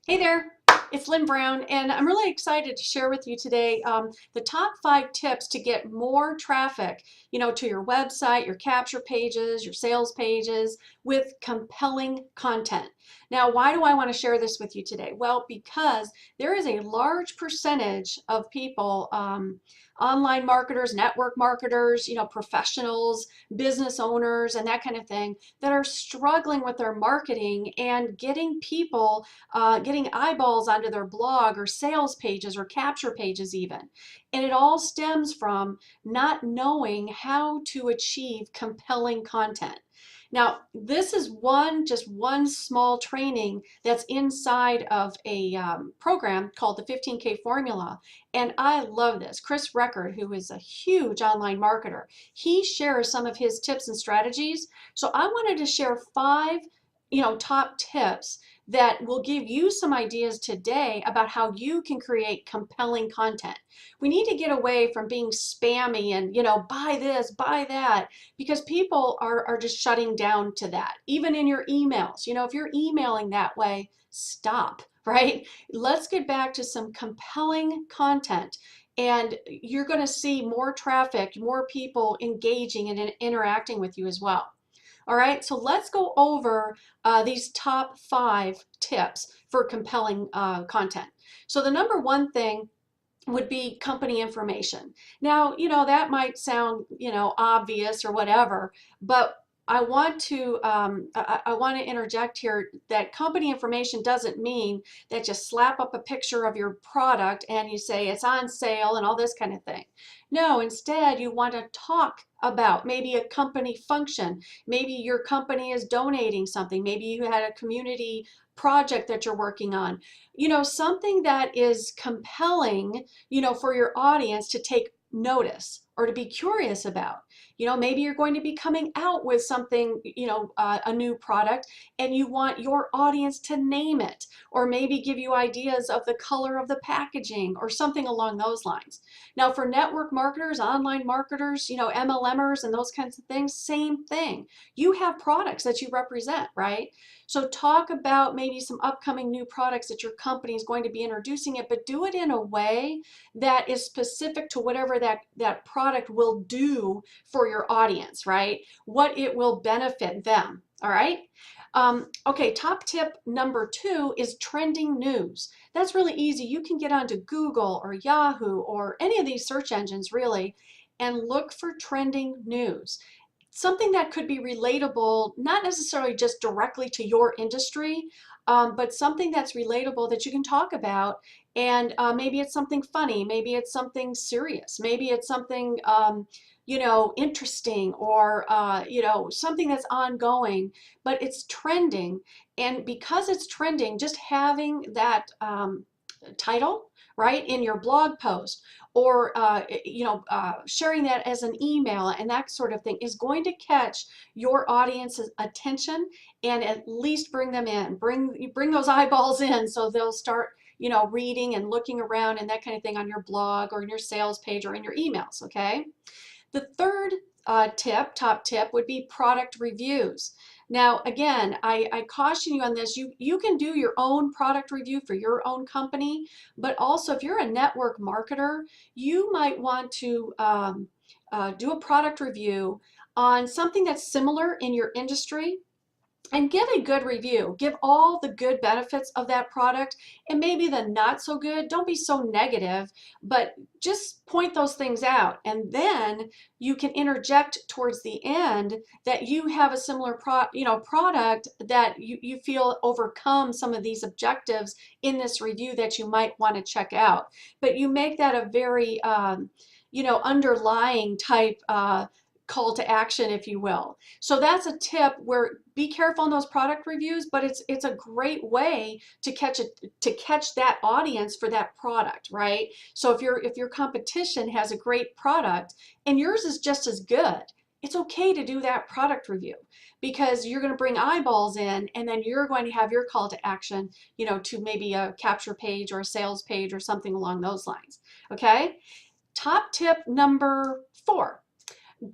Hey there, it's Lynn Brown, and I'm really excited to share with you today the top 5 tips to get more traffic, to your website, your capture pages, your sales pages with compelling content. Now, why do I want to share this with you today? Well, because there is a large percentage of people, online marketers, network marketers, professionals, business owners, and that kind of thing, that are struggling with their marketing and getting people getting eyeballs onto their blog or sales pages or capture pages even. And it all stems from not knowing how to achieve compelling content. Now, this is just one small training that's inside of a program called the 15K Formula. And I love this. Chris Record, who is a huge online marketer, he shares some of his tips and strategies. So I wanted to share 5 top tips that will give you some ideas today about how you can create compelling content. We need to get away from being spammy and, buy this, buy that, because people are just shutting down to that. Even in your emails, if you're emailing that way, stop, right? Let's get back to some compelling content. And you're going to see more traffic, more people engaging and interacting with you as well. All right, so let's go over these top 5 tips for compelling content. So the number one thing would be company information. Now, that might sound, obvious or whatever, but I want to interject here that company information doesn't mean that you slap up a picture of your product and you say it's on sale and all this kind of thing. No, instead you want to talk about maybe a company function. Maybe your company is donating something. Maybe you had a community project that you're working on. Something that is compelling, for your audience to take notice or to be curious about. Maybe you're going to be coming out with something, a new product, and you want your audience to name it, or maybe give you ideas of the color of the packaging or something along those lines. Now, for network marketers, online marketers, MLMers and those kinds of things, same thing. You have products that you represent, right? So talk about maybe some upcoming new products that your company is going to be introducing it, but do it in a way that is specific to whatever that product will do for your audience, right? What it will benefit them, all right? Okay, top tip number 2 is trending news. That's really easy. You can get onto Google or Yahoo or any of these search engines really and look for trending news. Something that could be relatable, not necessarily just directly to your industry, but something that's relatable that you can talk about. And maybe it's something funny, maybe it's something serious, maybe it's something interesting, or something that's ongoing, but it's trending. And because it's trending, just having that title right in your blog post, or sharing that as an email and that sort of thing is going to catch your audience's attention and at least bring them in, bring those eyeballs in, so they'll start reading and looking around and that kind of thing on your blog or in your sales page or in your emails. Okay, the third top tip would be product reviews. Now, again, I caution you on this. You can do your own product review for your own company, but also if you're a network marketer, you might want to do a product review on something that's similar in your industry, and give a good review. Give all the good benefits of that product and maybe the not so good. Don't be so negative, but just point those things out. And then you can interject towards the end that you have a similar product that you feel overcome some of these objectives in this review that you might want to check out. But you make that a very underlying type call to action, if you will. So that's a tip where be careful on those product reviews, but it's a great way to catch that audience for that product, right? So if your competition has a great product and yours is just as good, it's okay to do that product review, because you're going to bring eyeballs in, and then you're going to have your call to action, to maybe a capture page or a sales page or something along those lines. Okay? Top tip number 4.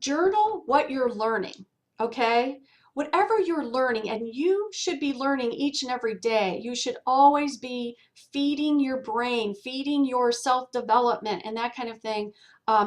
Journal what you're learning. Okay, whatever you're learning, and you should be learning each and every day, you should always be feeding your brain, feeding your self-development and that kind of thing,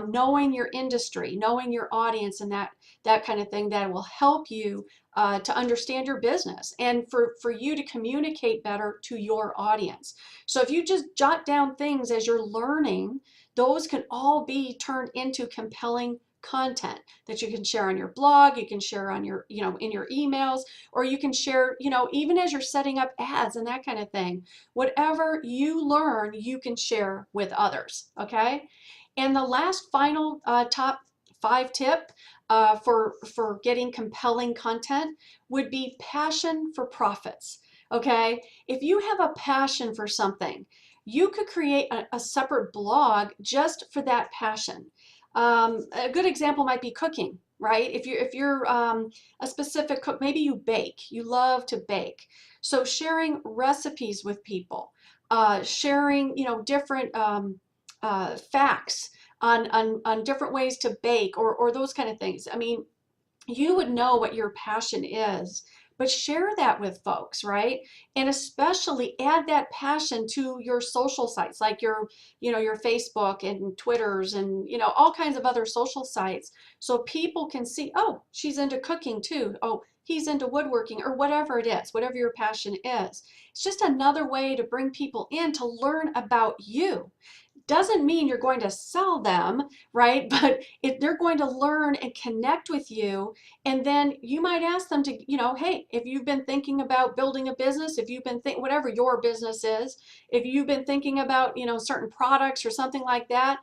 knowing your industry, knowing your audience and that kind of thing that will help you to understand your business and for you to communicate better to your audience. So if you just jot down things as you're learning, those can all be turned into compelling content that you can share on your blog, you can share on your, in your emails, or you can share, even as you're setting up ads and that kind of thing. Whatever you learn, you can share with others, okay? And the last final top 5 tip for getting compelling content would be passion for profits, okay? If you have a passion for something, you could create a separate blog just for that passion. A good example might be cooking, right? If you're a specific cook, maybe you bake, you love to bake. So sharing recipes with people, sharing different facts on different ways to bake or those kind of things. I mean, you would know what your passion is, but share that with folks, right? And especially add that passion to your social sites, like your Facebook and Twitters and, all kinds of other social sites. So people can see, oh, she's into cooking too. Oh, he's into woodworking or whatever it is, whatever your passion is. It's just another way to bring people in to learn about you. Doesn't mean you're going to sell them, right? But if they're going to learn and connect with you, and then you might ask them to, hey, if you've been thinking about building a business, if you've been whatever your business is, if you've been thinking about, certain products or something like that,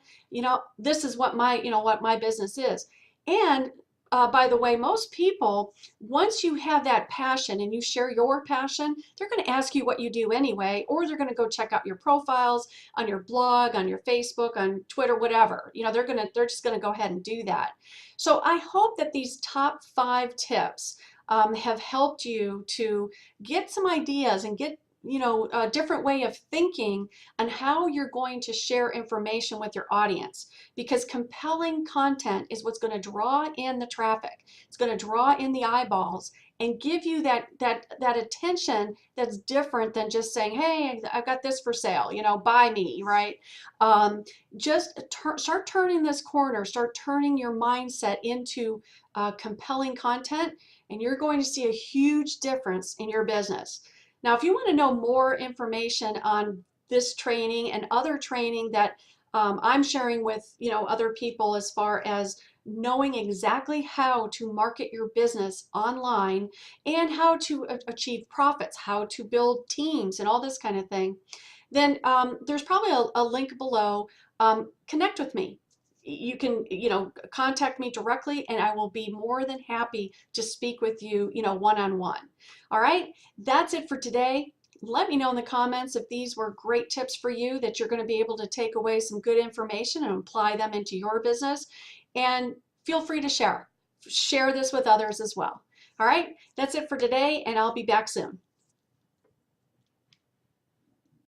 this is what my business is. And by the way, most people, once you have that passion and you share your passion, they're going to ask you what you do anyway, or they're going to go check out your profiles on your blog, on your Facebook, on Twitter, whatever. They're just going to go ahead and do that. So I hope that these top 5 tips have helped you to get some ideas and get a different way of thinking on how you're going to share information with your audience, because compelling content is what's going to draw in the traffic. It's going to draw in the eyeballs and give you that attention that's different than just saying, hey, I've got this for sale, buy me, right? Just start turning this corner, start turning your mindset into compelling content, and you're going to see a huge difference in your business. Now, if you want to know more information on this training and other training that I'm sharing with other people as far as knowing exactly how to market your business online and how to achieve profits, how to build teams and all this kind of thing, then there's probably a link below. Connect with me. You can, contact me directly, and I will be more than happy to speak with you, one-on-one. All right, that's it for today. Let me know in the comments if these were great tips for you, that you're going to be able to take away some good information and apply them into your business. And feel free to share this with others as well. All right, that's it for today, and I'll be back soon.